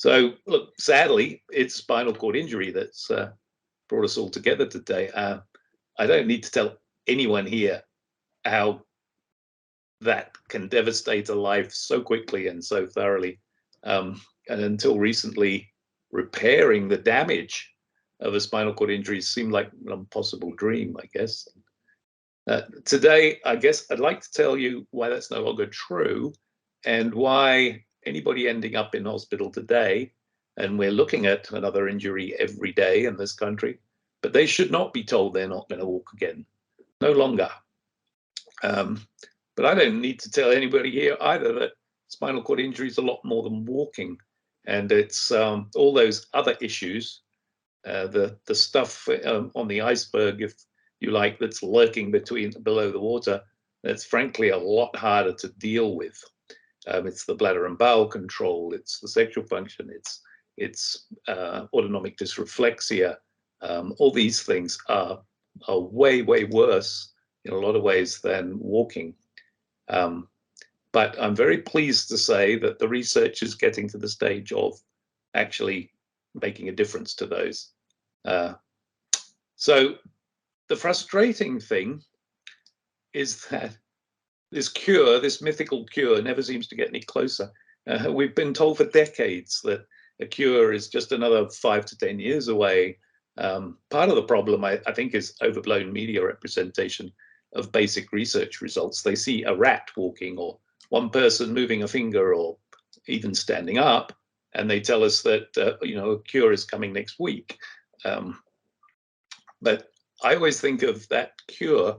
So, look, sadly, it's spinal cord injury that's brought us all together today. I don't need to tell anyone here how that can devastate a life so quickly and so thoroughly. And until recently, repairing the damage of a spinal cord injury seemed like an impossible dream, I guess. Today, I guess I'd like to tell you why that's no longer true and why anybody ending up in hospital today, and we're looking at another injury every day in this country, but they should not be told they're not going to walk again. No longer. But I don't need to tell anybody here either that spinal cord injury is a lot more than walking. And it's all those other issues, the stuff on the iceberg, if you like, that's lurking below the water, that's frankly a lot harder to deal with. It's the bladder and bowel control, it's the sexual function, it's autonomic dysreflexia. All these things are way, way worse in a lot of ways than walking. But I'm very pleased to say that the research is getting to the stage of actually making a difference to those. So the frustrating thing is that this cure, this mythical cure, never seems to get any closer. We've been told for decades that a cure is just another 5 to 10 years away. Part of the problem, I think, is overblown media representation of basic research results. They see a rat walking or one person moving a finger or even standing up, and they tell us that a cure is coming next week. But I always think of that cure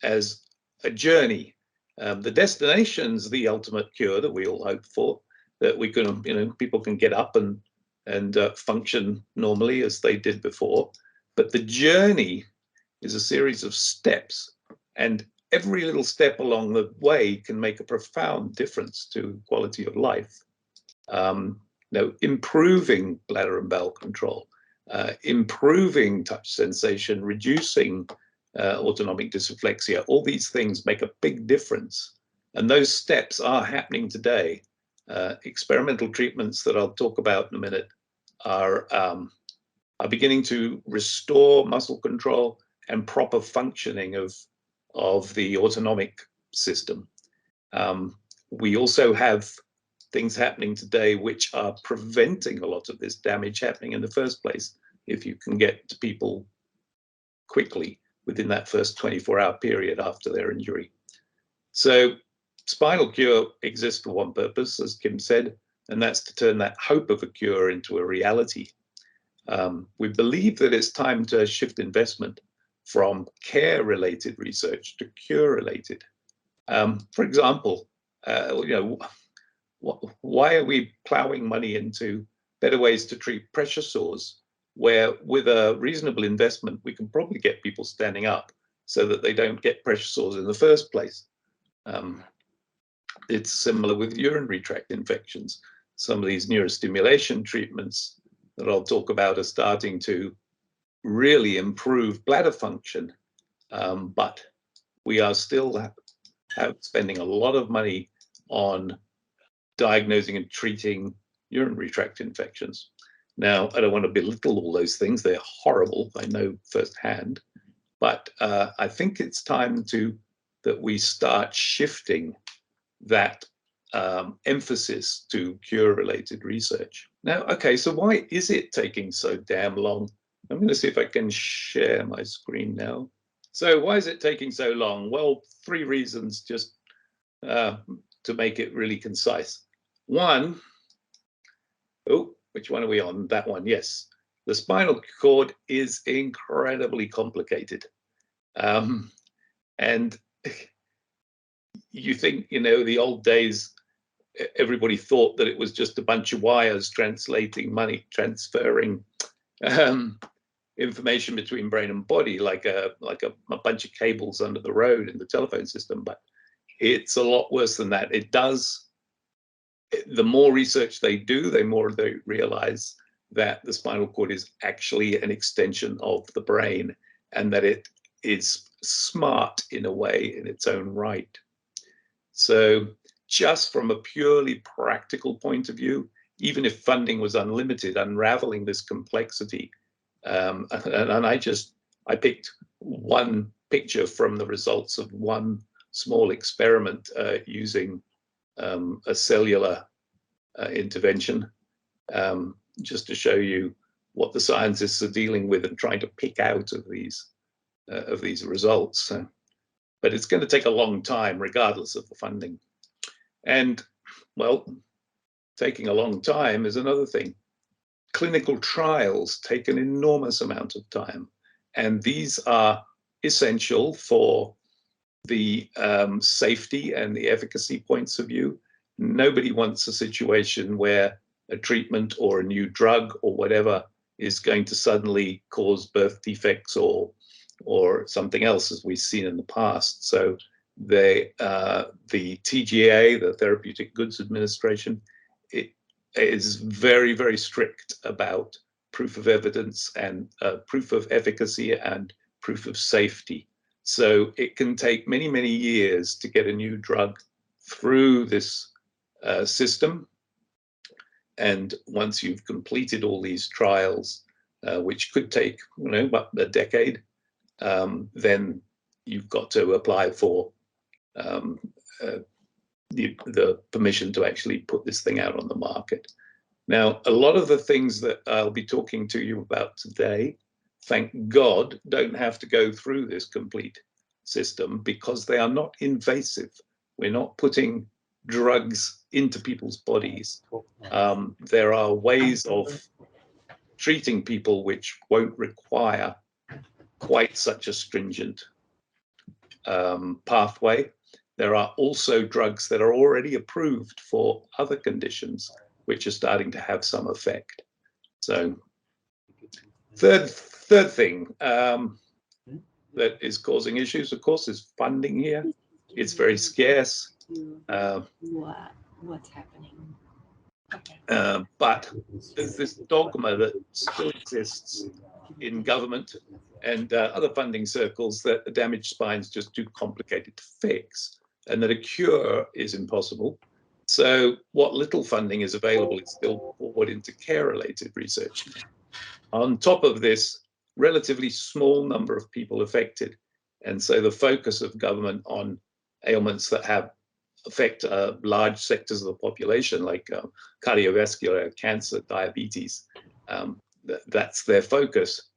as a journey. The destination's the ultimate cure that we all hope for, that we can, people can get up and function normally as they did before. But the journey is a series of steps, and every little step along the way can make a profound difference to quality of life. Improving bladder and bowel control, improving touch sensation, reducing autonomic dysreflexia, all these things make a big difference. And those steps are happening today. Experimental treatments that I'll talk about in a minute are beginning to restore muscle control and proper functioning of the autonomic system. We also have things happening today which are preventing a lot of this damage happening in the first place, if you can get to people quickly within that first 24-hour period after their injury. So SpinalCure exists for one purpose, as Kim said, and that's to turn that hope of a cure into a reality. We believe that it's time to shift investment from care-related research to cure-related. For example, why are we plowing money into better ways to treat pressure sores, where with a reasonable investment, we can probably get people standing up so that they don't get pressure sores in the first place? It's similar with urinary tract infections. Some of these neurostimulation treatments that I'll talk about are starting to really improve bladder function, but we are still spending a lot of money on diagnosing and treating urinary tract infections. Now, I don't want to belittle all those things. They're horrible, I know firsthand, but I think it's time that we start shifting that emphasis to cure-related research. Now, okay, so why is it taking so damn long? I'm going to see if I can share my screen now. So why is it taking so long? Well, 3 reasons, just to make it really concise. One, which one are we on? That one, yes. The spinal cord is incredibly complicated. And you think, the old days, everybody thought that it was just a bunch of wires transferring information between brain and body, like a bunch of cables under the road in the telephone system. But it's a lot worse than that. The more research they do, the more they realize that the spinal cord is actually an extension of the brain, and that it is smart in a way in its own right. So just from a purely practical point of view, even if funding was unlimited, unraveling this complexity. And I picked one picture from the results of one small experiment using a cellular intervention, just to show you what the scientists are dealing with and trying to pick out of these results. But it's going to take a long time, regardless of the funding. And, well, taking a long time is another thing. Clinical trials take an enormous amount of time, and these are essential for the safety and the efficacy points of view. Nobody wants a situation where a treatment or a new drug or whatever is going to suddenly cause birth defects or something else, as we've seen in the past. So the TGA, the Therapeutic Goods Administration, it is very, very strict about proof of evidence and proof of efficacy and proof of safety. So it can take many, many years to get a new drug through this system. And once you've completed all these trials, which could take, about a decade, then you've got to apply for the permission to actually put this thing out on the market. Now, a lot of the things that I'll be talking to you about today, thank God, don't have to go through this complete system because they are not invasive. We're not putting drugs into people's bodies. There are ways of treating people which won't require quite such a stringent pathway. There are also drugs that are already approved for other conditions which are starting to have some effect. So third thing that is causing issues, of course, is funding here. It's very scarce. What's happening? But there's this dogma that still exists in government and other funding circles that a damaged spine is just too complicated to fix and that a cure is impossible. So what little funding is available is still poured into care-related research. On top of this, relatively small number of people affected. And so the focus of government on ailments that affect large sectors of the population, like cardiovascular, cancer, diabetes, that's their focus.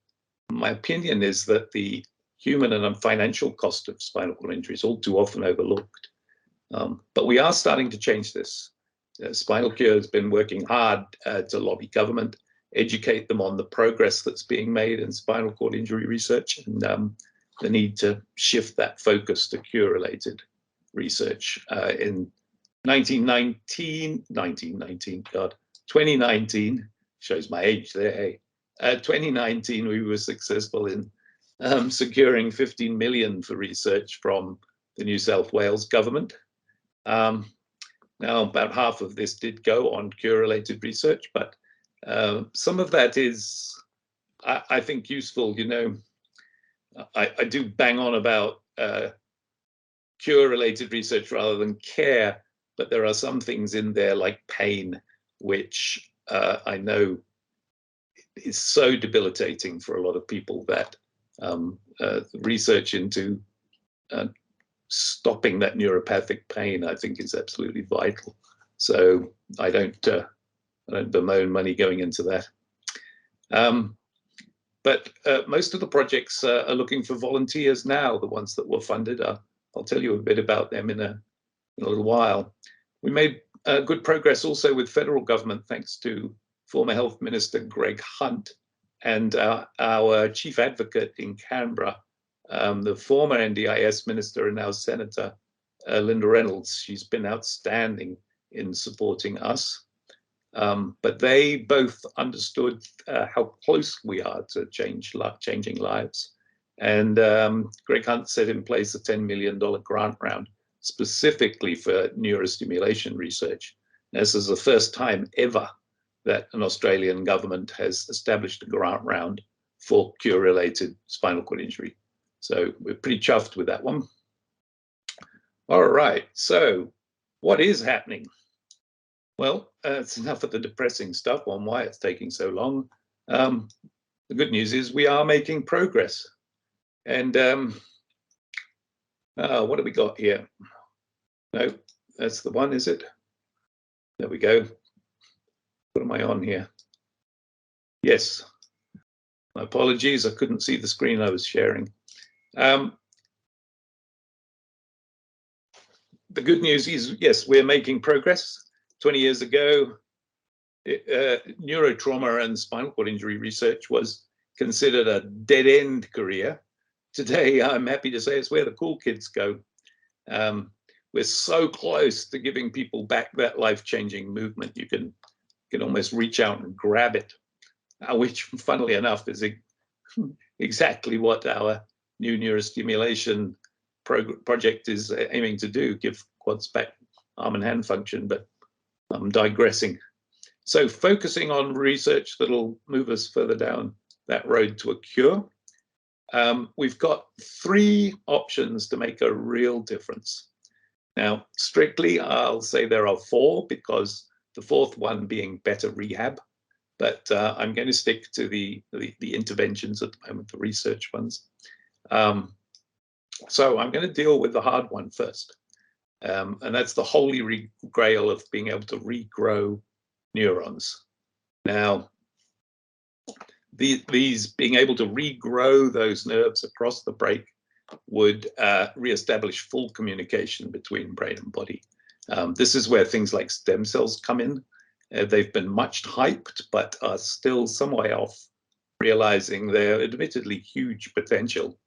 My opinion is that the human and financial cost of spinal cord injury is all too often overlooked. But we are starting to change this. SpinalCure has been working hard to lobby government, educate them on the progress that's being made in spinal cord injury research and the need to shift that focus to cure-related research. In 2019, shows my age there, hey. 2019, we were successful in securing 15 million for research from the New South Wales government. Now, about half of this did go on cure-related research, but some of that is, I think, useful. I do bang on about cure-related research rather than care, but there are some things in there like pain, which I know is so debilitating for a lot of people that research into stopping that neuropathic pain, I think, is absolutely vital. So I don't bemoan money going into that. But most of the projects are looking for volunteers now, the ones that were funded. I'll tell you a bit about them in a little while. We made good progress also with federal government, thanks to former Health Minister Greg Hunt and our Chief Advocate in Canberra, the former NDIS Minister and now Senator Linda Reynolds. She's been outstanding in supporting us. But they both understood how close we are to changing lives. And Greg Hunt set in place a $10 million grant round specifically for neurostimulation research. This is the first time ever that an Australian government has established a grant round for cure-related spinal cord injury. So we're pretty chuffed with that one. All right, so what is happening? Well, it's enough of the depressing stuff on why it's taking so long. The good news is we are making progress. And what have we got here? No, that's the one, is it? There we go. What am I on here? Yes. My apologies, I couldn't see the screen I was sharing. The good news is, yes, we're making progress. 20 years ago, neurotrauma and spinal cord injury research was considered a dead-end career. Today, I'm happy to say it's where the cool kids go. We're so close to giving people back that life-changing movement. You can almost reach out and grab it, which, funnily enough, is exactly what our new neurostimulation project is aiming to do, give quads back arm and hand function, but I'm digressing. So focusing on research that'll move us further down that road to a cure. We've got 3 options to make a real difference. Now, strictly, I'll say there are 4, because the 4th one being better rehab, but I'm going to stick to the interventions at the moment, the research ones. So I'm going to deal with the hard one first, and that's the holy grail of being able to regrow neurons. Now, these being able to regrow those nerves across the break would reestablish full communication between brain and body. This is where things like stem cells come in. They've been much hyped, but are still some way off realizing their admittedly huge potential.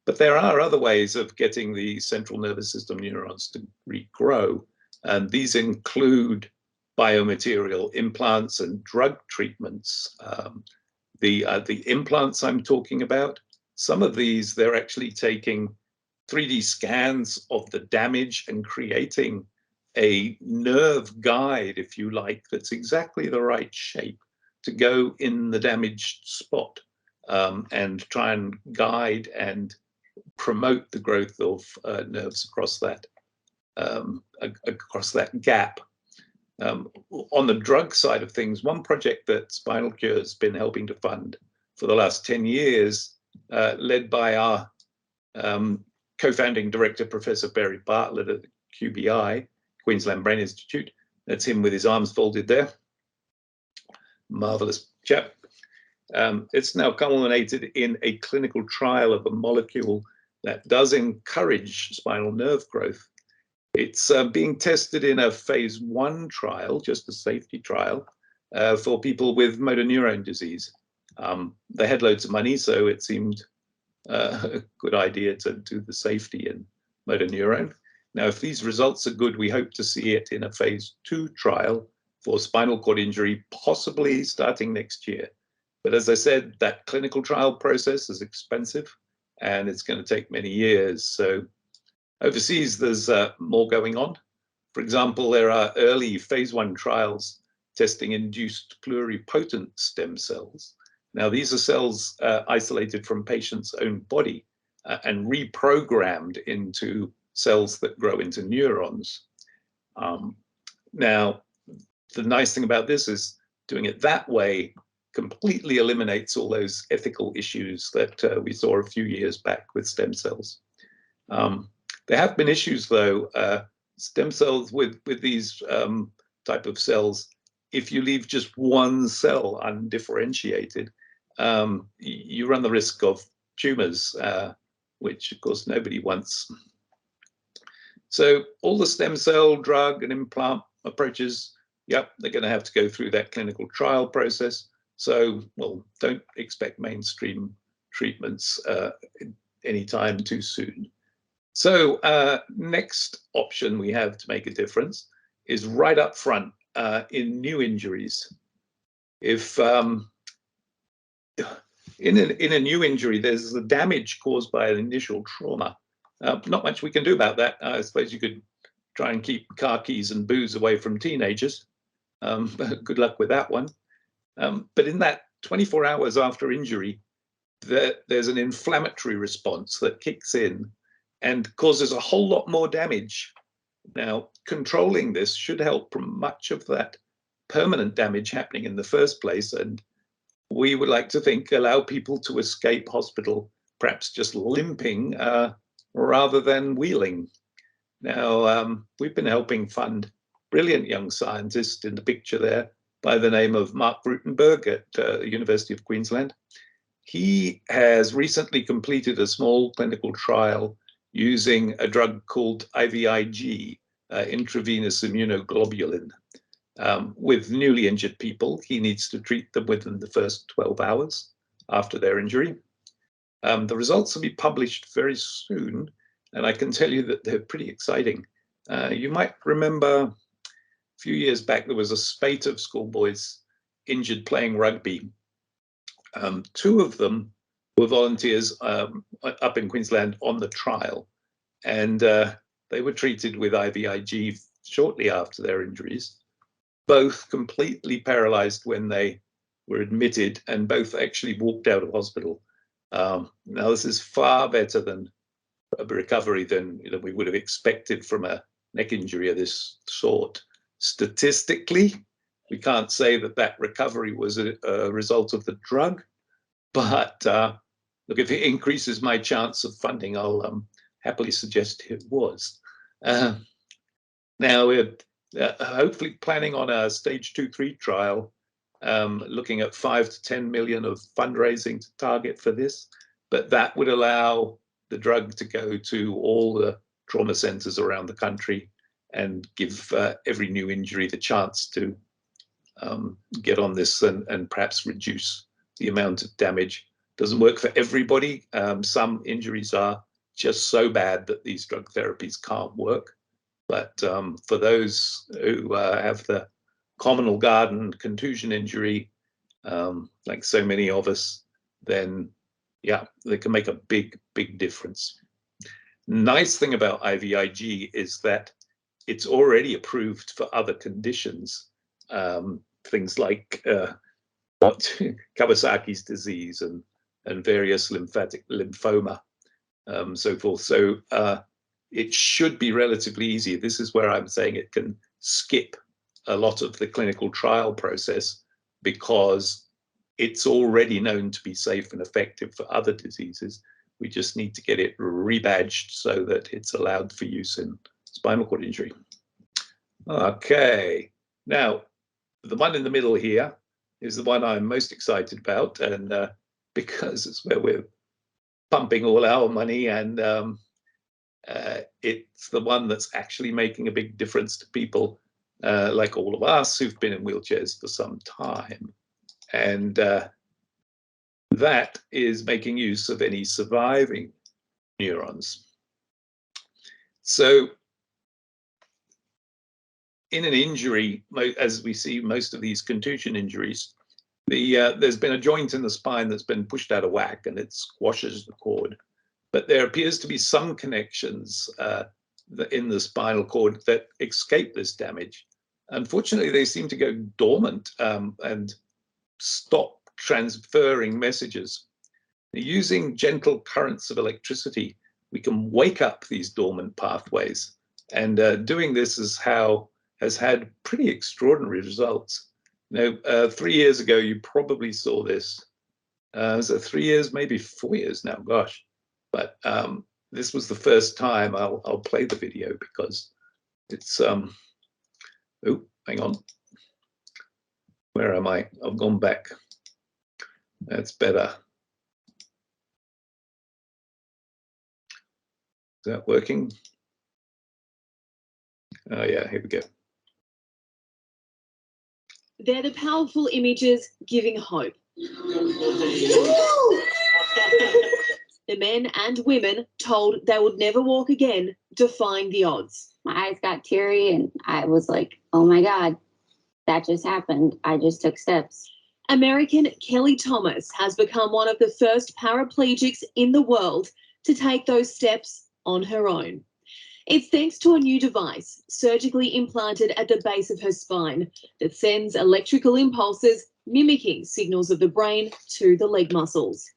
But there are other ways of getting the central nervous system neurons to regrow, and these include biomaterial implants and drug treatments. The implants I'm talking about, some of these, they're actually taking 3D scans of the damage and creating a nerve guide, if you like, that's exactly the right shape to go in the damaged spot, and try and guide and promote the growth of nerves across that gap. On the drug side of things, one project that SpinalCure has been helping to fund for the last 10 years, led by our co-founding director, Professor Barry Bartlett at QBI, Queensland Brain Institute. That's him with his arms folded there. Marvelous chap. It's now culminated in a clinical trial of a molecule that does encourage spinal nerve growth. It's being tested in a phase 1 trial, just a safety trial, for people with motor neurone disease. They had loads of money, so it seemed a good idea to do the safety in motor neurone. Now, if these results are good, we hope to see it in a phase 2 trial for spinal cord injury, possibly starting next year. But as I said, that clinical trial process is expensive, and it's going to take many years. So overseas, there's more going on. For example, there are early phase 1 trials testing induced pluripotent stem cells. Now, these are cells isolated from patients' own body and reprogrammed into cells that grow into neurons. Now, the nice thing about this is doing it that way completely eliminates all those ethical issues that we saw a few years back with stem cells. There have been issues, though. Stem cells with these type of cells, if you leave just one cell undifferentiated, you run the risk of tumors, which of course nobody wants. So all the stem cell drug and implant approaches, yep, they're going to have to go through that clinical trial process. So, well, don't expect mainstream treatments anytime too soon. So next option we have to make a difference is right up front in new injuries. If in a new injury, there's the damage caused by an initial trauma. Not much we can do about that. I suppose you could try and keep car keys and booze away from teenagers. Good luck with that one. But in that 24 hours after injury, there's an inflammatory response that kicks in and causes a whole lot more damage Now, controlling this should help from much of that permanent damage happening in the first place, and we would like to think allow people to escape hospital, perhaps just limping rather than wheeling. Now, we've been helping fund brilliant young scientist in the picture there by the name of Mark Rutenberg at the University of Queensland. He has recently completed a small clinical trial using a drug called IVIG, intravenous immunoglobulin. With newly injured people, he needs to treat them within the first 12 hours after their injury. The results will be published very soon, and I can tell you that they're pretty exciting. You might remember a few years back, there was a spate of schoolboys injured playing rugby. Two of them were volunteers up in Queensland on the trial, and they were treated with IVIG shortly after their injuries, both completely paralyzed when they were admitted, and both actually walked out of hospital. Now, this is far better than a recovery than we would have expected from a neck injury of this sort. Statistically, we can't say that that recovery was a result of the drug, but look, if it increases my chance of funding, I'll happily suggest it was. Now, we're hopefully planning on a stage 2-3 trial, looking at 5 to 10 million of fundraising to target for this, but that would allow the drug to go to all the trauma centers around the country and give every new injury the chance to get on this and perhaps reduce the amount of damage. Doesn't work for everybody. Some injuries are just so bad that these drug therapies can't work. But for those who have the communal garden contusion injury, like so many of us, then yeah, they can make a big, big difference. Nice thing about IVIG is that it's already approved for other conditions, things like Kawasaki's disease and various lymphatic lymphoma, so forth. So it should be relatively easy. This is where I'm saying it can skip a lot of the clinical trial process because it's already known to be safe and effective for other diseases. We just need to get it rebadged so that it's allowed for use in spinal cord injury. Okay, now the one in the middle here is the one I'm most excited about, and because it's where we're pumping all our money, and it's the one that's actually making a big difference to people like all of us who've been in wheelchairs for some time. And that is making use of any surviving neurons. So in an injury, as we see most of these contusion injuries, there's been a joint in the spine that's been pushed out of whack and it squashes the cord. But there appears to be some connections in the spinal cord that escape this damage. Unfortunately, they seem to go dormant and stop transferring messages. Using gentle currents of electricity, we can wake up these dormant pathways. And doing this has had pretty extraordinary results. 3 years ago, you probably saw this. Was it 3 years, maybe 4 years now, gosh. But this was the first time. I'll play the video because it's, oh, hang on. Where am I? I've gone back. That's better. Is that working? Oh yeah, here we go. They're the powerful images giving hope. The men and women told they would never walk again, defying the odds. My eyes got teary and I was like, oh my God, that just happened. I just took steps. American Kelly Thomas has become one of the first paraplegics in the world to take those steps on her own. It's thanks to a new device surgically implanted at the base of her spine that sends electrical impulses mimicking signals of the brain to the leg muscles.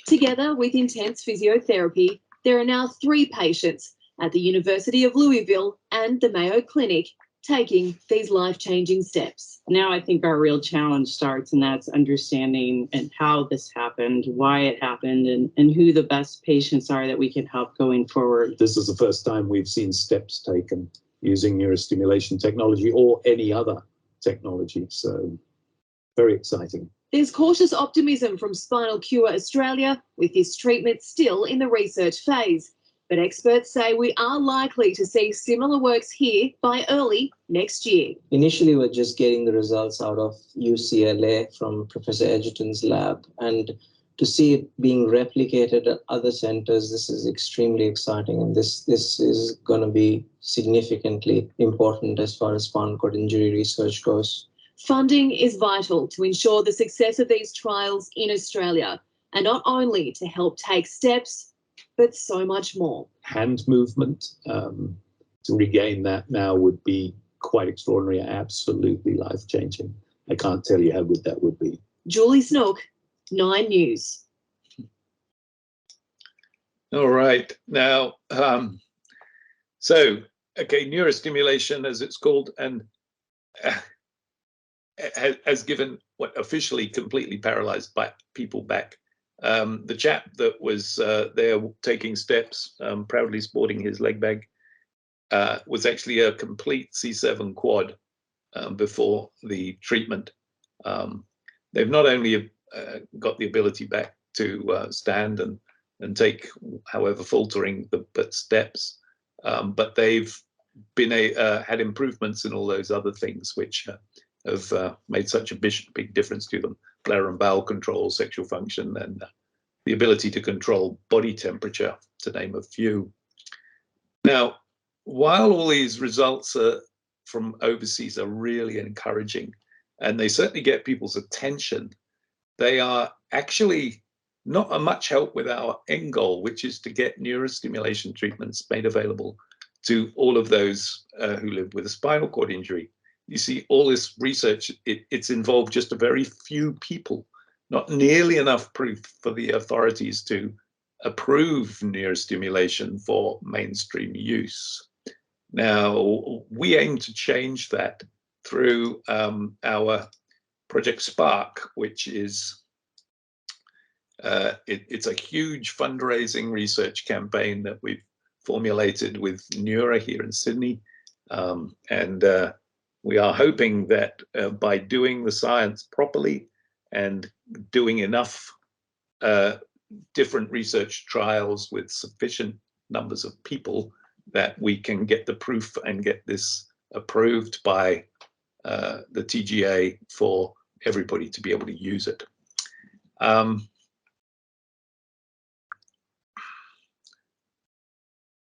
Together with intense physiotherapy, there are now 3 patients at the University of Louisville and the Mayo Clinic taking these life-changing steps. Now I think our real challenge starts, and that's understanding and how this happened, why it happened, and who the best patients are that we can help going forward. This is the first time we've seen steps taken using neurostimulation technology or any other technology, so very exciting. There's cautious optimism from SpinalCure Australia, with this treatment still in the research phase. But experts say we are likely to see similar works here by early next year. Initially, we're just getting the results out of UCLA from Professor Edgerton's lab. And to see it being replicated at other centers, this is extremely exciting. And this is going to be significantly important as far as spinal cord injury research goes. Funding is vital to ensure the success of these trials in Australia, and not only to help take steps, but so much more. Hand movement, to regain that now would be quite extraordinary, absolutely life-changing. I can't tell you how good that would be. Julie Snook, 9 News. All right. Now, neurostimulation, as it's called, and has given what officially completely paralyzed people back. The chap that was there taking steps, proudly sporting his leg bag, was actually a complete C7 quad before the treatment. They've not only got the ability back to stand and take, however faltering, but steps, but they've been had improvements in all those other things which have made such a big difference to them. Bladder and bowel control, sexual function, and the ability to control body temperature, to name a few. Now, while all these results from overseas are really encouraging, and they certainly get people's attention, they are actually not a much help with our end goal, which is to get neurostimulation treatments made available to all of those who live with a spinal cord injury. You see, all this research, it's involved just a very few people, not nearly enough proof for the authorities to approve neurostimulation for mainstream use. Now, we aim to change that through our Project Spark, which is it's a huge fundraising research campaign that we've formulated with Neura here in Sydney, and we are hoping that by doing the science properly and doing enough different research trials with sufficient numbers of people, that we can get the proof and get this approved by the TGA for everybody to be able to use it.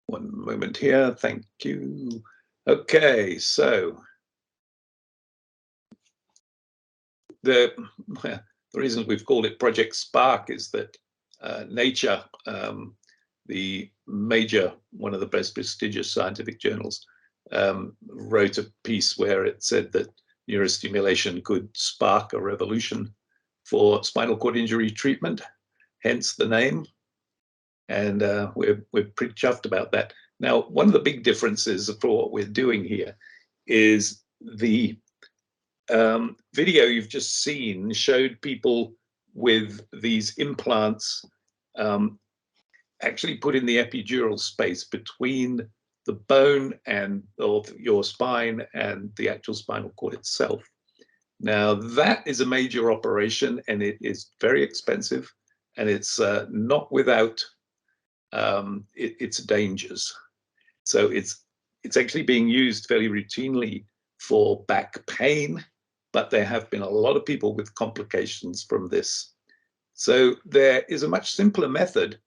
One moment here, thank you. Okay, so the reason we've called it Project Spark is that Nature, the one of the most prestigious scientific journals, wrote a piece where it said that neurostimulation could spark a revolution for spinal cord injury treatment, hence the name. And we're pretty chuffed about that. Now, one of the big differences for what we're doing here is the video you've just seen showed people with these implants actually put in the epidural space between the bone and of your spine and the actual spinal cord itself. Now, that is a major operation, and it is very expensive, and it's not without its dangers. So it's actually being used fairly routinely for back pain, but there have been a lot of people with complications from this. So there is a much simpler method,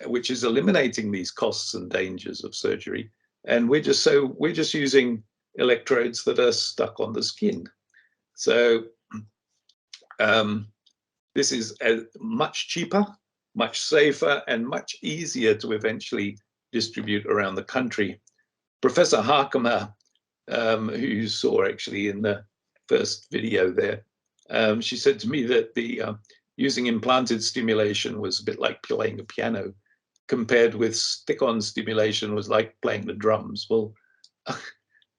which is eliminating these costs and dangers of surgery. And we're just using electrodes that are stuck on the skin. So this is much cheaper, much safer, and much easier to eventually distribute around the country. Professor Harkamer, who you saw actually in the first video there, she said to me that the using implanted stimulation was a bit like playing a piano. compared with stick-on stimulation was like playing the drums. Well,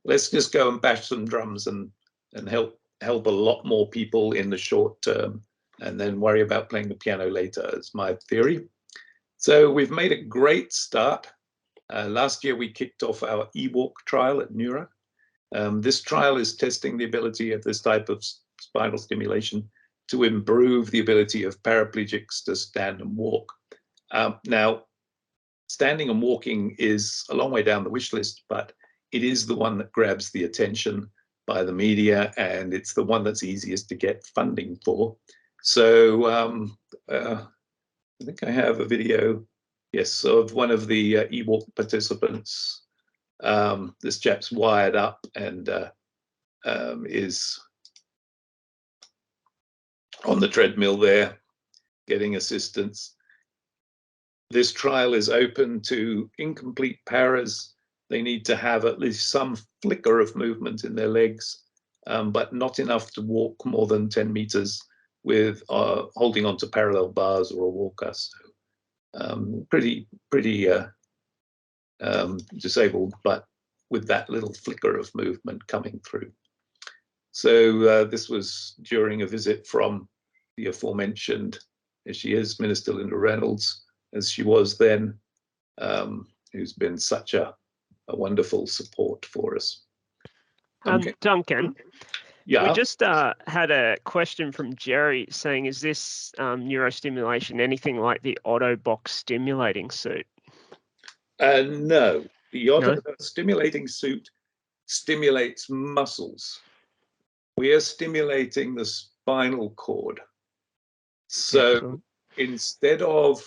let's just go and bash some drums and help a lot more people in the short term, and then worry about playing the piano later, is my theory. So we've made a great start. Last year we kicked off our eWalk trial at Neura. This trial is testing the ability of this type of spinal stimulation to improve the ability of paraplegics to stand and walk. Now, standing and walking is a long way down the wish list, but it is the one that grabs the attention by the media, and it's the one that's easiest to get funding for. So I think I have a video, yes, of one of the eWalk participants. This chap's wired up and is on the treadmill there, getting assistance. This trial is open to incomplete paras. They need to have at least some flicker of movement in their legs, but not enough to walk more than 10 meters with holding onto parallel bars or a walker. So pretty disabled, but with that little flicker of movement coming through. So this was during a visit from the aforementioned, as she is, Minister Linda Reynolds, as she was then, who's been such a wonderful support for us. Duncan, yeah. we just had a question from Jerry saying, is this neurostimulation anything like the Autobox stimulating suit? No, the Auto stimulating suit stimulates muscles. We are stimulating the spinal cord. So Excellent. Instead of,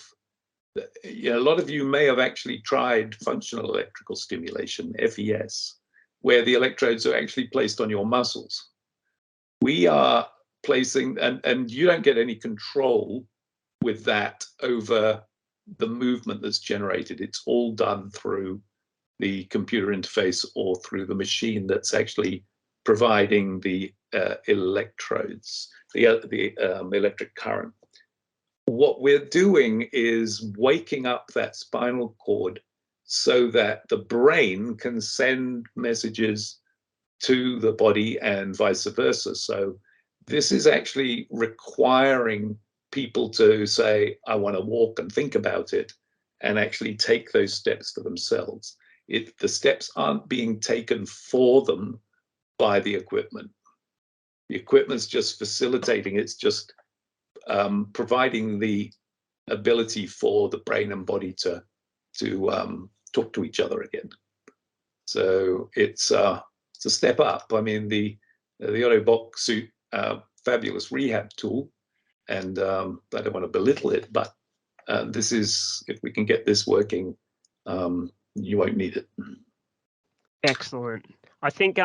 a lot of you may have actually tried functional electrical stimulation, FES, where the electrodes are actually placed on your muscles. We are placing, and you don't get any control with that over the movement that's generated. It's all done through the computer interface or through the machine that's actually providing the electrodes, the electric current. What we're doing is waking up that spinal cord so that the brain can send messages to the body and vice versa. So this is actually requiring people to say, I want to walk, and think about it and actually take those steps for themselves. The steps aren't being taken for them by the equipment. The equipment's just facilitating, it's just providing the ability for the brain and body to talk to each other again. So it's a step up. I mean, the Autobox suit, fabulous rehab tool, and I don't want to belittle it, but this is, if we can get this working, you won't need it. Excellent. I think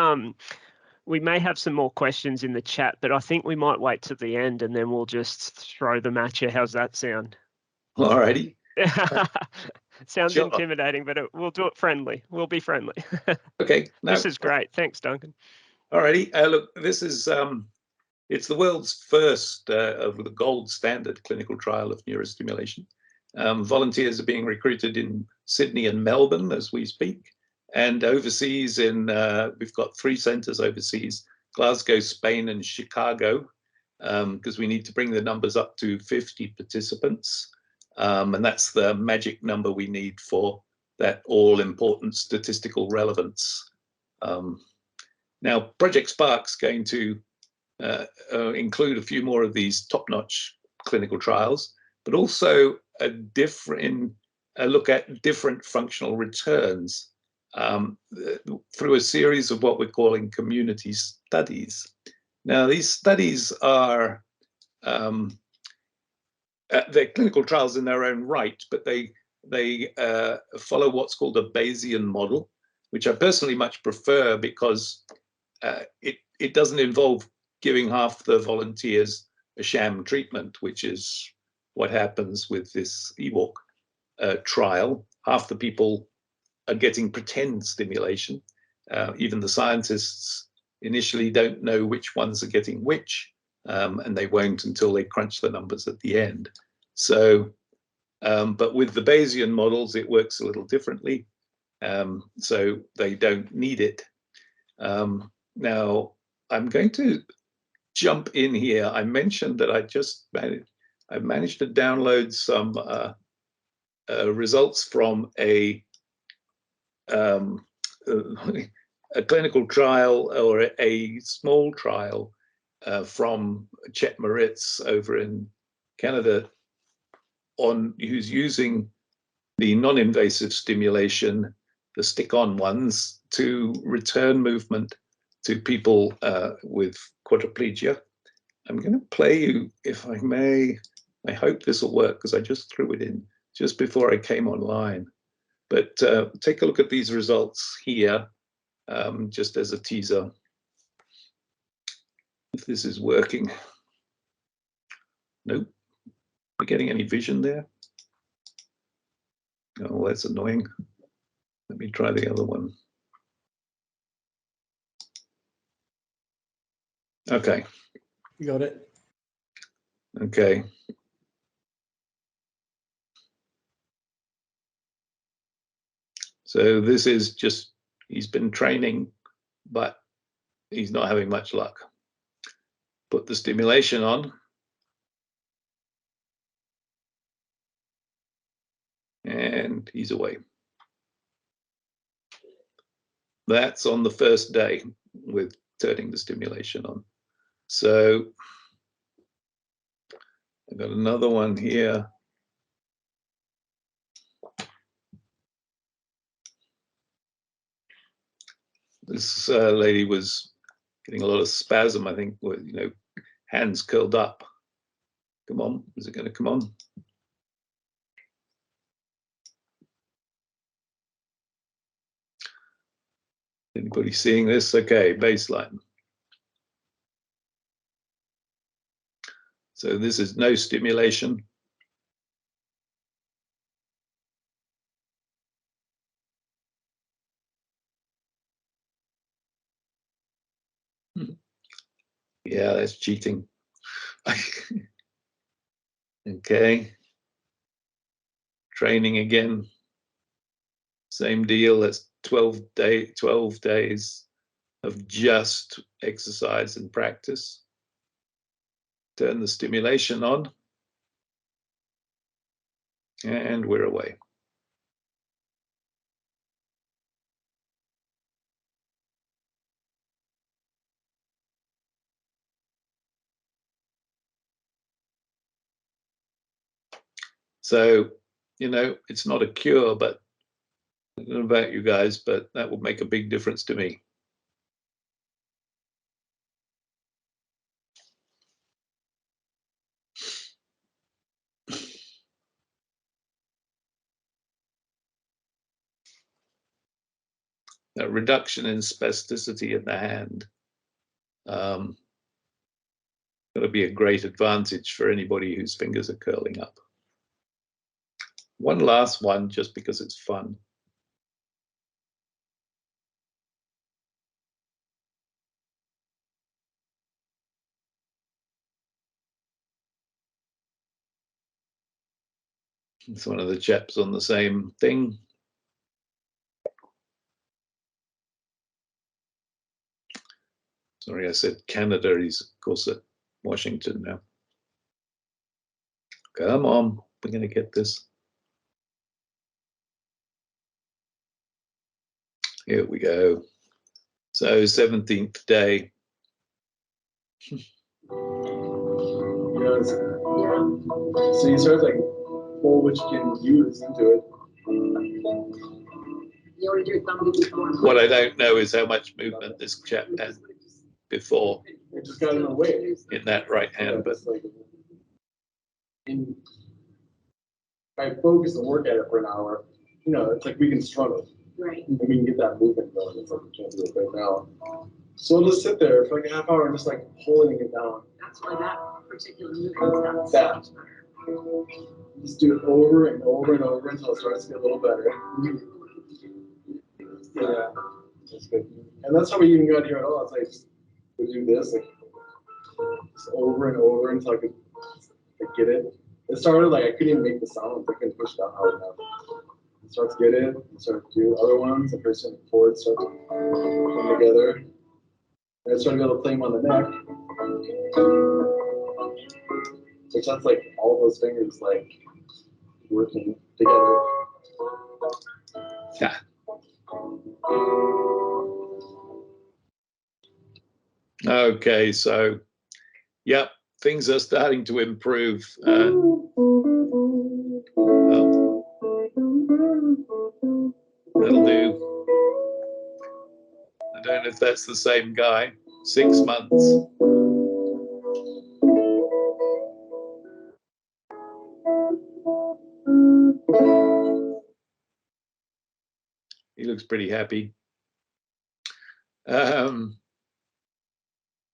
we may have some more questions in the chat, but I think we might wait to the end and then we'll just throw them at you. How's that sound? All righty. Sounds Sure. intimidating, but we'll do it friendly. We'll be friendly. Okay. No. This is great. Thanks, Duncan. All righty. Look, this is it's the world's first of the gold standard clinical trial of neurostimulation. Volunteers are being recruited in Sydney and Melbourne as we speak, and overseas we've got 3 centres overseas: Glasgow, Spain, and Chicago, because we need to bring the numbers up to 50 participants. And that's the magic number we need for that all-important statistical relevance. Now, Project Spark's going to include a few more of these top-notch clinical trials, but also a look at different functional returns through a series of what we're calling community studies. Now, these studies are they're clinical trials in their own right, but they follow what's called a Bayesian model, which I personally much prefer because it doesn't involve giving half the volunteers a sham treatment, which is what happens with this eWalk trial. Half the people are getting pretend stimulation. Even the scientists initially don't know which ones are getting which, and they won't until they crunch the numbers at the end. So But with the Bayesian models, it works a little differently. So they don't need it. Now, I'm going to jump in here. I mentioned that I managed to download some results from a clinical trial, or a small trial from Chet Moritz over in Canada, who's using the non-invasive stimulation, the stick-on ones, to return movement to people with quadriplegia. I'm going to play you, if I may. I hope this will work, because I just threw it in just before I came online. But take a look at these results here, just as a teaser. If this is working. Nope. Are we getting any vision there? Oh, that's annoying. Let me try the other one. Okay. You got it. Okay. So this is just, he's been training, but he's not having much luck. Put the stimulation on. And he's away. That's on the first day with turning the stimulation on. So I've got another one here. This lady was getting a lot of spasm, I think, with, hands curled up. Come on, is it going to come on? Anybody seeing this? Okay, baseline. So this is no stimulation. Yeah, that's cheating. Okay. Training again. Same deal. That's 12 days of just exercise and practice. Turn the stimulation on. And we're away. So, it's not a cure, but I don't know about you guys, but that would make a big difference to me. That reduction in spasticity in the hand going to be a great advantage for anybody whose fingers are curling up. One last one, just because it's fun. It's one of the chaps on the same thing. Sorry, I said Canada. He's, of course, at Washington now. Come on, we're going to get this. Here we go. So 17th day. Yeah. So you start like pull which you can use into it. What I don't know is how much movement this chap had before. It just got in the way. In that right hand, but like, if I focus and work at it for an hour, it's like we can struggle. Right. And we can get that movement going. It's like we can't do it right now. So I'll just sit there for like a half hour and just like holding it down. That's why that particular movement that. Just do it over and over and over until it starts to get a little better. Yeah, that's good. And that's how we even got here at all. It's like we do this like just over and over until I could get it. it started like I couldn't even make the sound. I couldn't push it out hard enough. You start to get it, you start to do other ones, the person chords start to come together. And I started to be able to play them on the neck. Which sounds like all those fingers like working together. Yeah. Okay, so yeah, things are starting to improve. Well, that'll do. I don't know if that's the same guy. 6 months. He looks pretty happy.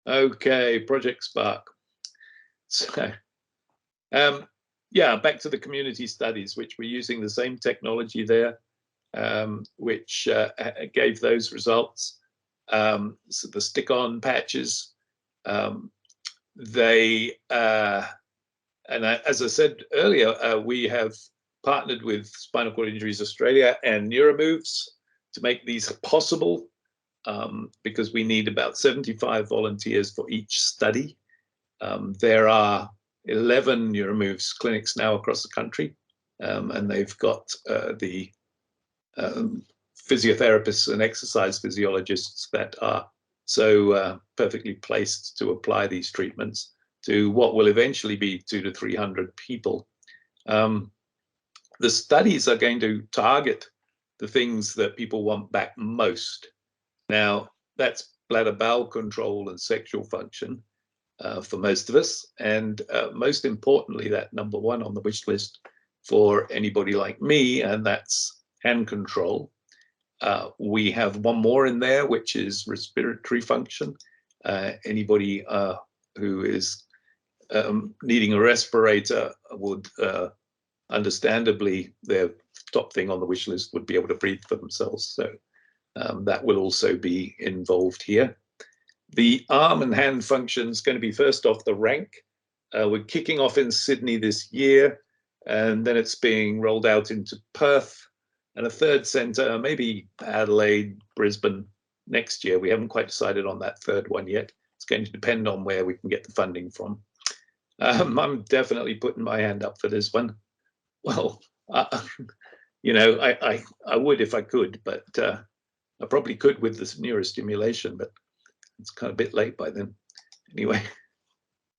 Okay, Project Spark. So, yeah, back to the community studies, which we're using the same technology there, which gave those results. So the stick-on patches, they, as I said earlier, we have partnered with Spinal Cord Injuries Australia and Neuromoves to make these possible, because we need about 75 volunteers for each study. There are 11 Neuromoves clinics now across the country, and they've got the physiotherapists and exercise physiologists that are so perfectly placed to apply these treatments to what will eventually be 200 to 300 people. The studies are going to target the things that people want back most. Now, that's bladder bowel control and sexual function for most of us. And most importantly, that number one on the wish list for anybody like me, and that's hand control. We have one more in there, which is respiratory function. Anybody who is needing a respirator would understandably, their top thing on the wish list would be able to breathe for themselves. So that will also be involved here. The arm and hand function is going to be first off the rank. We're kicking off in Sydney this year, and then it's being rolled out into Perth and a third centre, maybe Adelaide, Brisbane next year. We haven't quite decided on that third one yet. It's going to depend on where we can get the funding from. I'm definitely putting my hand up for this one. Well, you know, I would if I could, but I probably could with this neurostimulation, but it's kind of a bit late by then. Anyway,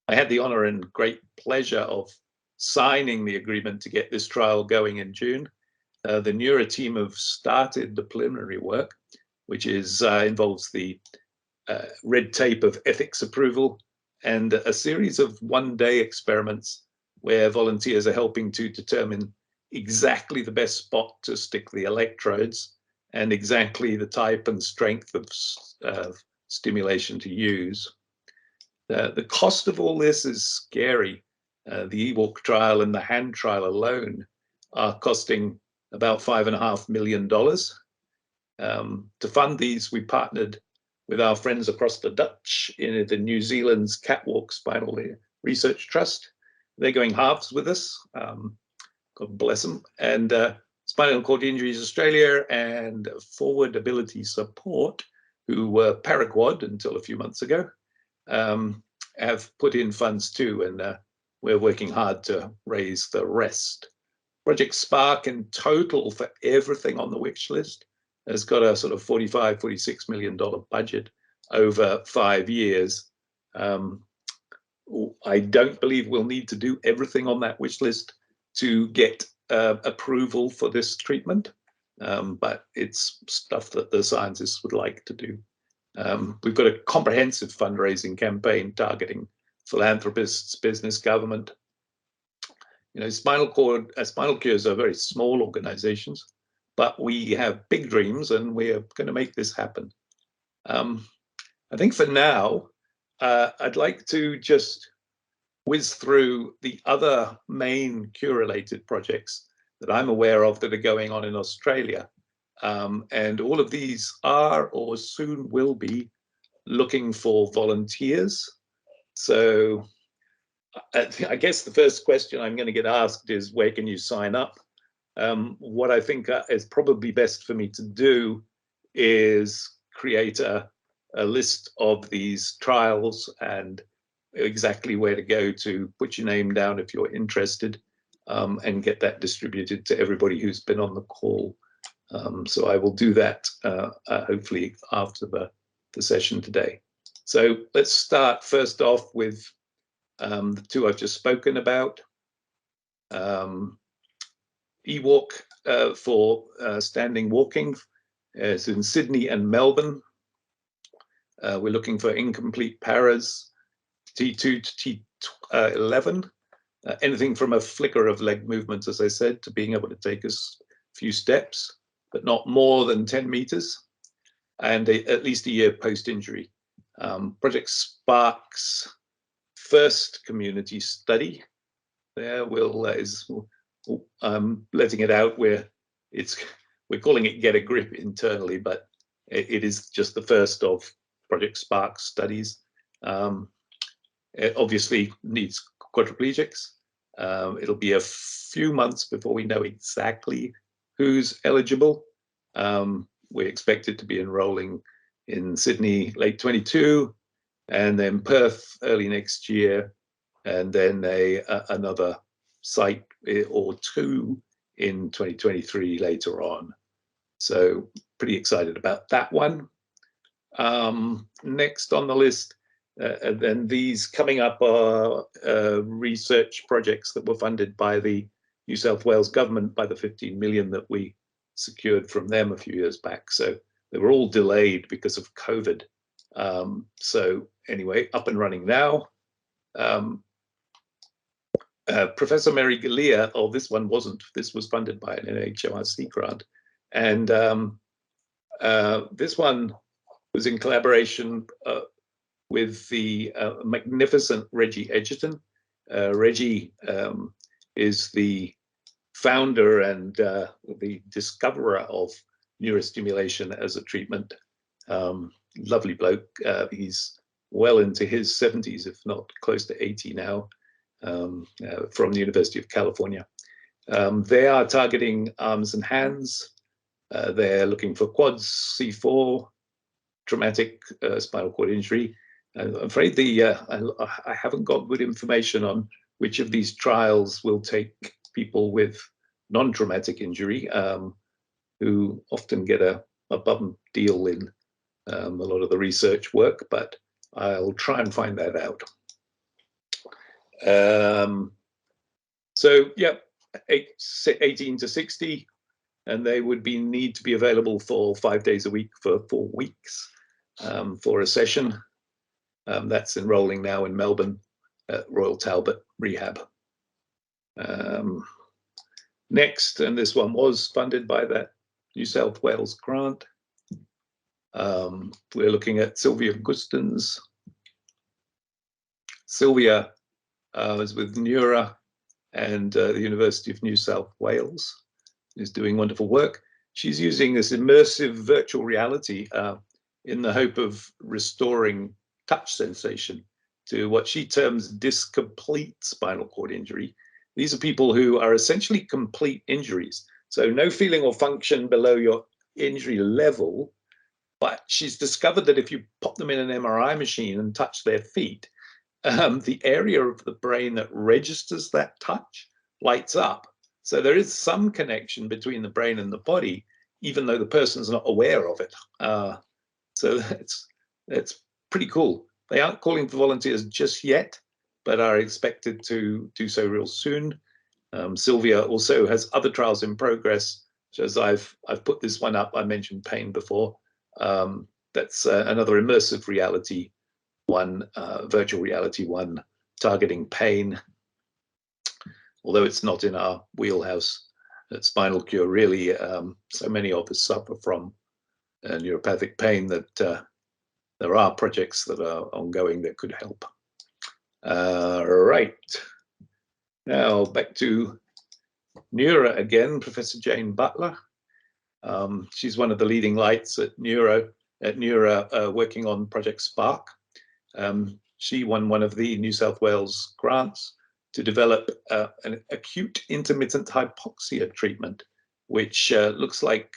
I had the honor and great pleasure of signing the agreement to get this trial going in June. The Neuro team have started the preliminary work, which is involves the red tape of ethics approval and a series of one-day experiments where volunteers are helping to determine exactly the best spot to stick the electrodes and exactly the type and strength of stimulation to use. The cost of all this is scary. The EWalk trial and the hand trial alone are costing about $5.5 million. To fund these, we partnered with our friends across the Dutch in the New Zealand's Catwalk Spinal Research Trust. They're going halves with us. God bless them. And Spinal Cord Injuries Australia and Forward Ability Support, who were Paraquad until a few months ago, have put in funds too, and we're working hard to raise the rest. Project Spark in total for everything on the wish list has got a sort of $45–46 million budget over 5 years. I don't believe we'll need to do everything on that wish list to get approval for this treatment, but it's stuff that the scientists would like to do. We've got a comprehensive fundraising campaign targeting philanthropists, business, government. You know, SpinalCures are very small organizations, but we have big dreams and we're going to make this happen. I think for now, I'd like to just whiz through the other main cure-related projects that I'm aware of that are going on in Australia. And all of these are or soon will be looking for volunteers. So I guess the first question I'm going to get asked is, where can you sign up? What I think is probably best for me to do is create a list of these trials and exactly where to go to put your name down if you're interested, and get that distributed to everybody who's been on the call. So I will do that hopefully after the session today. So let's start first off with the two I've just spoken about. eWalk for standing walking is in Sydney and Melbourne. We're looking for incomplete paras, T2 to T11. Anything from a flicker of leg movement, as I said, to being able to take us a few steps, but not more than 10 meters, and at least a year post-injury. Project Spark's first community study there I'm letting it out where we're calling it Get a Grip internally, but it is just the first of Project Spark studies. It obviously needs quadriplegics. It'll be a few months before we know exactly who's eligible. We expect it to be enrolling in Sydney late 22, and then Perth early next year, and then another site or two in 2023 later on. So pretty excited about that one. Next on the list, and these coming up are research projects that were funded by the New South Wales government by the 15 million that we secured from them a few years back. So they were all delayed because of COVID. So anyway, up and running now. Professor Mary Galea, this one wasn't, this was funded by an NHMRC grant. And this one was in collaboration with the magnificent Reggie Edgerton. Reggie is the founder and the discoverer of neurostimulation as a treatment. Lovely bloke. He's well into his 70s, if not close to 80 now, from the University of California. They are targeting arms and hands. They're looking for quads, C4, traumatic spinal cord injury. I'm afraid I haven't got good information on which of these trials will take people with non-traumatic injury, who often get a bum deal in a lot of the research work, but I'll try and find that out. So yeah, 18 to 60, and they would need to be available for 5 days a week for 4 weeks for a session. That's enrolling now in Melbourne at Royal Talbot Rehab. Next, and this one was funded by that New South Wales grant. We're looking at Sylvia Gustins. Sylvia is with Neura and the University of New South Wales, is doing wonderful work. She's using this immersive virtual reality in the hope of restoring touch sensation to what she terms discomplete spinal cord injury. These are people who are essentially complete injuries. So no feeling or function below your injury level, but she's discovered that if you pop them in an MRI machine and touch their feet, the area of the brain that registers that touch lights up. So there is some connection between the brain and the body, even though the person's not aware of it. So that's pretty cool. They aren't calling for volunteers just yet, but are expected to do so real soon. Sylvia also has other trials in progress, such as I've put this one up. I mentioned pain before. That's another immersive reality one, virtual reality one, targeting pain. Although it's not in our wheelhouse at SpinalCure, really, so many of us suffer from neuropathic pain that there are projects that are ongoing that could help. Right. Now back to Neura again, Professor Jane Butler. She's one of the leading lights at Neura working on Project Spark. she won one of the New South Wales grants to develop an acute intermittent hypoxia treatment, which looks like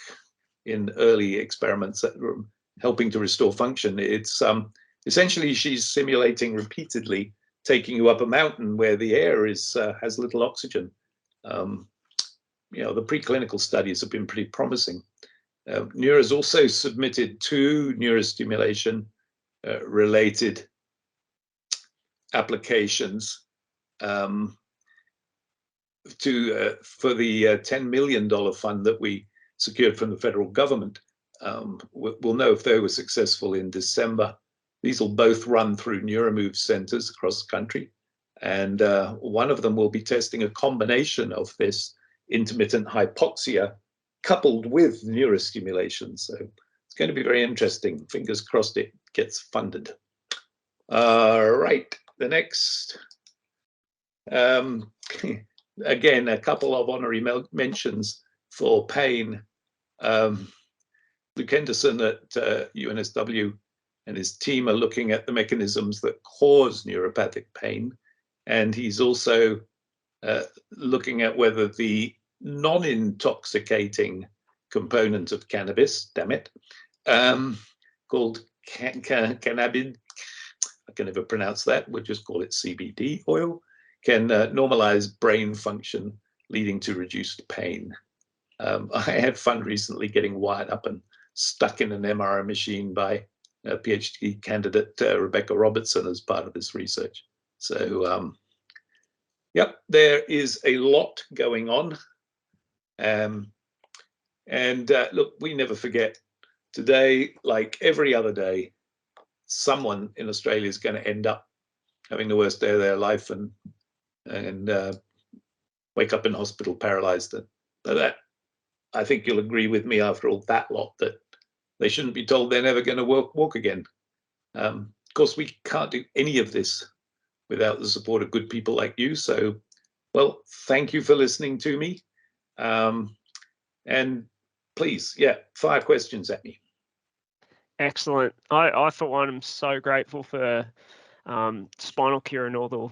in early experiments that were helping to restore function. It's essentially she's simulating repeatedly taking you up a mountain where the air is has little oxygen. The preclinical studies have been pretty promising. Neura's also submitted 2 neurostimulation related applications for the $10 million fund that we secured from the federal government. We'll know if they were successful in December. These will both run through NeuroMove centers across the country. And one of them will be testing a combination of this intermittent hypoxia coupled with neurostimulation. So it's going to be very interesting. Fingers crossed it gets funded. All right, the next. Again, a couple of honorary mentions for pain. Luke Henderson at UNSW and his team are looking at the mechanisms that cause neuropathic pain. And he's also looking at whether the non-intoxicating component of cannabis, damn it, called cannabis, I can never pronounce that, we'll just call it CBD oil, can normalize brain function, leading to reduced pain. I had fun recently getting wired up and stuck in an MRI machine by a PhD candidate, Rebecca Robertson, as part of this research. So, yep, there is a lot going on. Look, we never forget, today, like every other day, someone in Australia is going to end up having the worst day of their life and wake up in hospital paralyzed. But that, I think you'll agree with me after all that lot, that they shouldn't be told they're never going to walk again. Of course, we can't do any of this without the support of good people like you. So, well, thank you for listening to me. And please, yeah, fire questions at me. Excellent. I for one am so grateful for SpinalCure and all the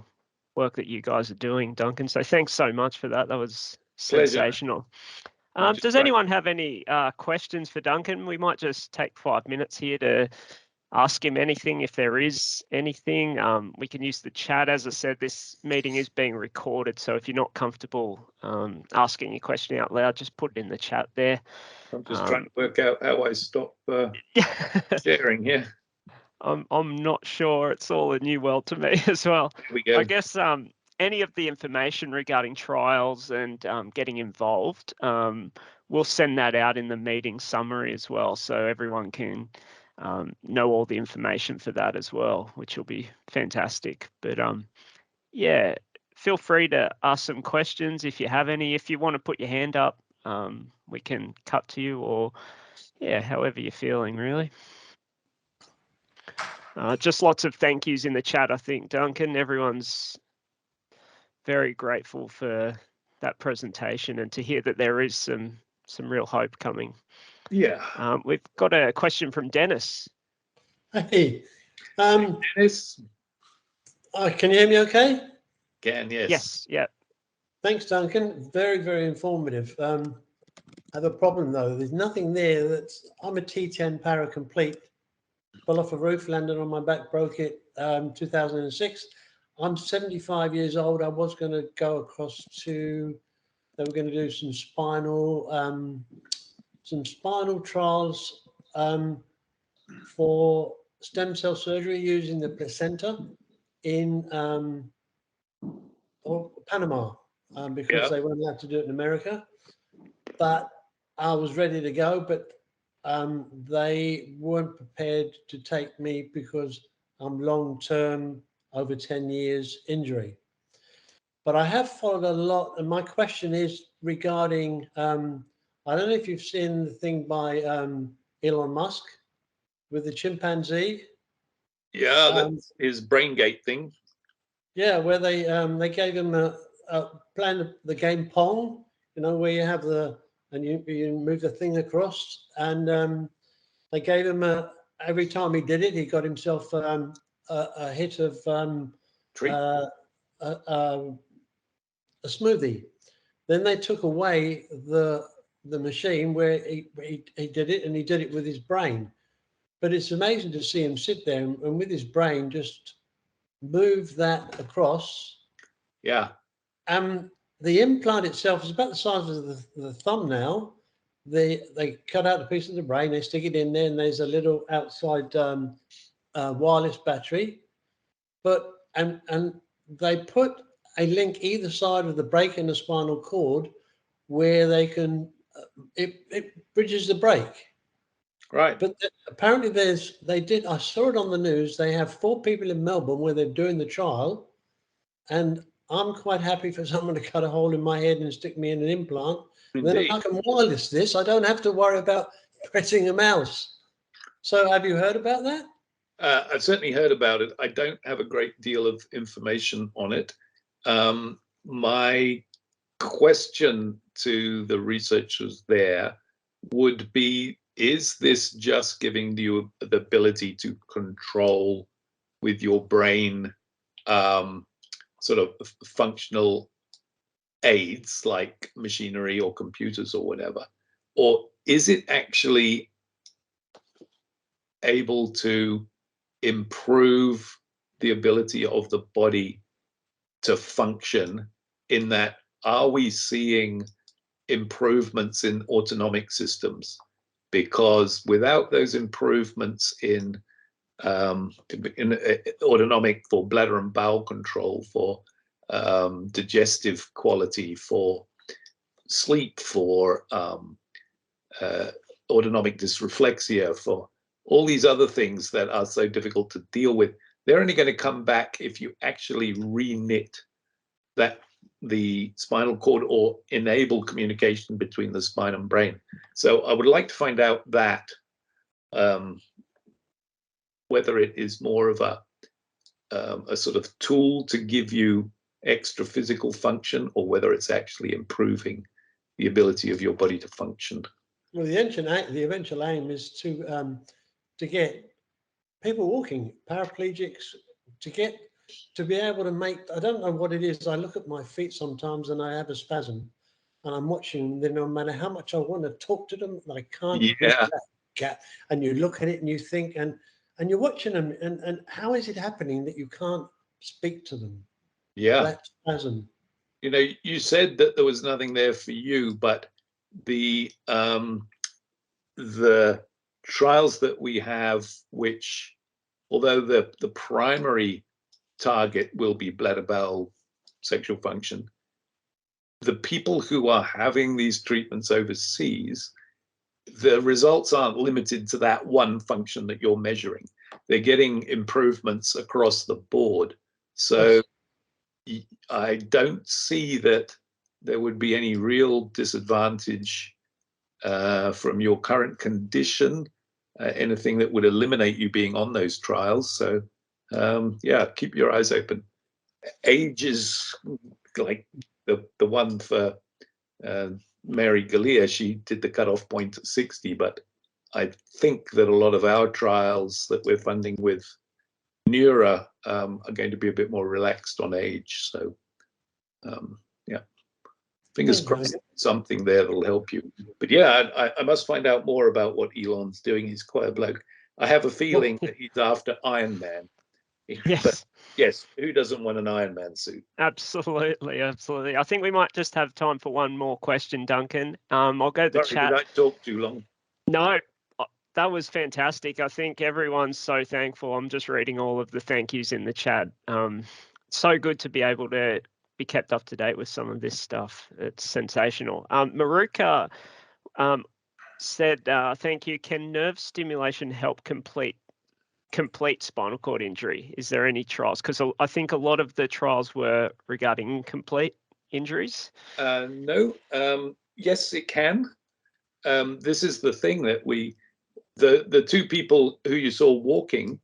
work that you guys are doing, Duncan. So thanks so much for that. That was sensational. Does anyone have any questions for Duncan? We might just take 5 minutes here to ask him anything, if there is anything. We can use the chat. As I said, this meeting is being recorded, so if you're not comfortable asking your question out loud, just put it in the chat there. I'm just trying to work out how I stop sharing here. I'm not sure. It's all a new world to me as well. Here we go. I guess any of the information regarding trials and getting involved, we'll send that out in the meeting summary as well, so everyone can know all the information for that as well, which will be fantastic. But yeah, feel free to ask some questions if you have any. If you want to put your hand up, we can cut to you, or yeah, however you're feeling, really. Just lots of thank yous in the chat, I think, Duncan. Everyone's very grateful for that presentation and to hear that there is some real hope coming. Yeah. We've got a question from Dennis. Hey, Dennis? can you hear me okay? Can, yes. Yes, yeah. Thanks, Duncan. Very, very informative. I have a problem, though. There's nothing there I'm a T10 paracomplete. Fell off a roof, landed on my back, broke it 2006. I'm 75 years old. I was going to go across to, they were going to do some spinal trials for stem cell surgery using the placenta in Panama, because they weren't allowed to do it in America. But I was ready to go, but they weren't prepared to take me because I'm long-term, over 10 years injury. But I have followed a lot, and my question is regarding, I don't know if you've seen the thing by Elon Musk with the chimpanzee. Yeah, that's his brain gate thing. Yeah, where they gave him a plan, the game Pong, where you have and you move the thing across, and they gave him every time he did it, he got himself a hit of Treat. a smoothie. Then they took away the machine where he did it, and he did it with his brain. But it's amazing to see him sit there and with his brain just move that across. Yeah. The implant itself is about the size of the thumbnail. They cut out a piece of the brain, they stick it in there, and there's a little outside wireless battery. But and they put a link either side of the break in the spinal cord where they can it bridges the break. Right. But apparently I saw it on the news. They have 4 people in Melbourne where they're doing the trial, and I'm quite happy for someone to cut a hole in my head and stick me in an implant. Then I can wireless this. I don't have to worry about pressing a mouse. So have you heard about that? I've certainly heard about it. I don't have a great deal of information on it. My question to the researchers there would be, is this just giving you the ability to control with your brain sort of functional aids like machinery or computers or whatever? Or is it actually able to improve the ability of the body to function, in that, are we seeing improvements in autonomic systems? Because without those improvements in autonomic, for bladder and bowel control, for digestive quality, for sleep, for autonomic dysreflexia, for all these other things that are so difficult to deal with, they're only going to come back if you actually reknit the spinal cord or enable communication between the spine and brain. So I would like to find out that whether it is more of a sort of tool to give you extra physical function, or whether it's actually improving the ability of your body to function. Well, the eventual aim is to get people walking, paraplegics, to be able to make, I don't know what it is. I look at my feet sometimes and I have a spasm, and I'm watching them. Then no matter how much I want to talk to them, I can't. Yeah. And you look at it and you think, and you're watching them, and how is it happening that you can't speak to them? Yeah. That spasm. You know, you said that there was nothing there for you, but the trials that we have, which, although the primary target will be bladder, bowel, sexual function, the people who are having these treatments overseas, the results aren't limited to that one function that you're measuring. They're getting improvements across the board. So I don't see that there would be any real disadvantage from your current condition, anything that would eliminate you being on those trials. So yeah, keep your eyes open. Age is like the one for Mary Galea. She did the cutoff point at 60, but I think that a lot of our trials that we're funding with Neura are going to be a bit more relaxed on age. So yeah, fingers crossed, something there that'll help you. But yeah, I must find out more about what Elon's doing. He's quite a bloke. I have a feeling that he's after Iron Man. Yes. But yes, who doesn't want an Iron Man suit? Absolutely, absolutely. I think we might just have time for one more question, Duncan. I'll go to the Sorry, chat. did I talk too long? No, that was fantastic. I think everyone's so thankful. I'm just reading all of the thank yous in the chat. So good to be able to be kept up to date with some of this stuff. It's sensational. Maruka said, thank you. Can nerve stimulation help complete spinal cord injury? Is there any trials? Because I think a lot of the trials were regarding incomplete injuries. No. Yes, it can. This is the thing that the 2 people who you saw walking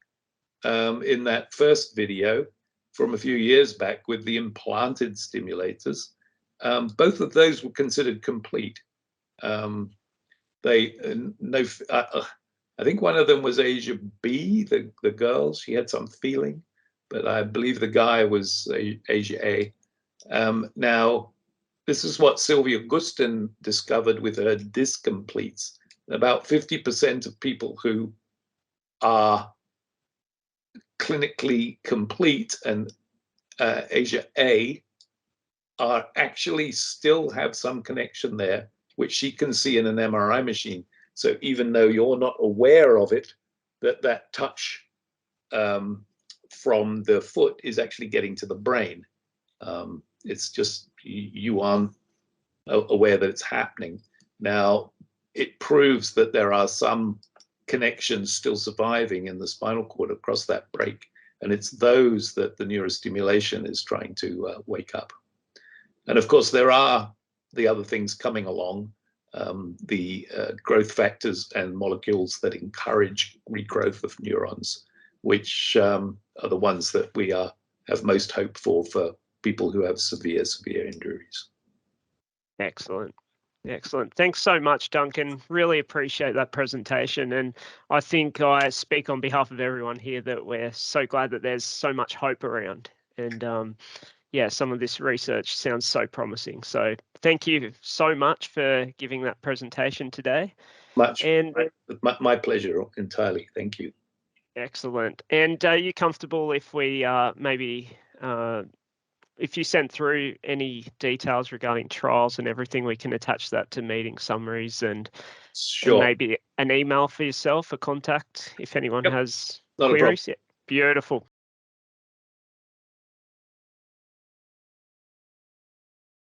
in that first video from a few years back with the implanted stimulators, both of those were considered complete. I think one of them was Asia B, the girl. She had some feeling, but I believe the guy was Asia A. Now, this is what Sylvia Gustin discovered with her discompletes. About 50% of people who are clinically complete and Asia A are actually still have some connection there, which she can see in an MRI machine. So even though you're not aware of it, that touch from the foot is actually getting to the brain. It's just you aren't aware that it's happening. Now, it proves that there are some connections still surviving in the spinal cord across that break. And it's those that the neurostimulation is trying to wake up. And of course, there are the other things coming along, the growth factors and molecules that encourage regrowth of neurons, which are the ones that we have most hope for people who have severe injuries. Excellent. Excellent. Thanks so much, Duncan. Really appreciate that presentation. And I think I speak on behalf of everyone here that we're so glad that there's so much hope around. And yeah, some of this research sounds so promising. So thank you so much for giving that presentation today. My pleasure entirely. Thank you. Excellent. And are you comfortable if we maybe if you send through any details regarding trials and everything, we can attach that to meeting summaries and, sure. and maybe an email for yourself, a contact, if anyone has Not queries. Yeah. Beautiful.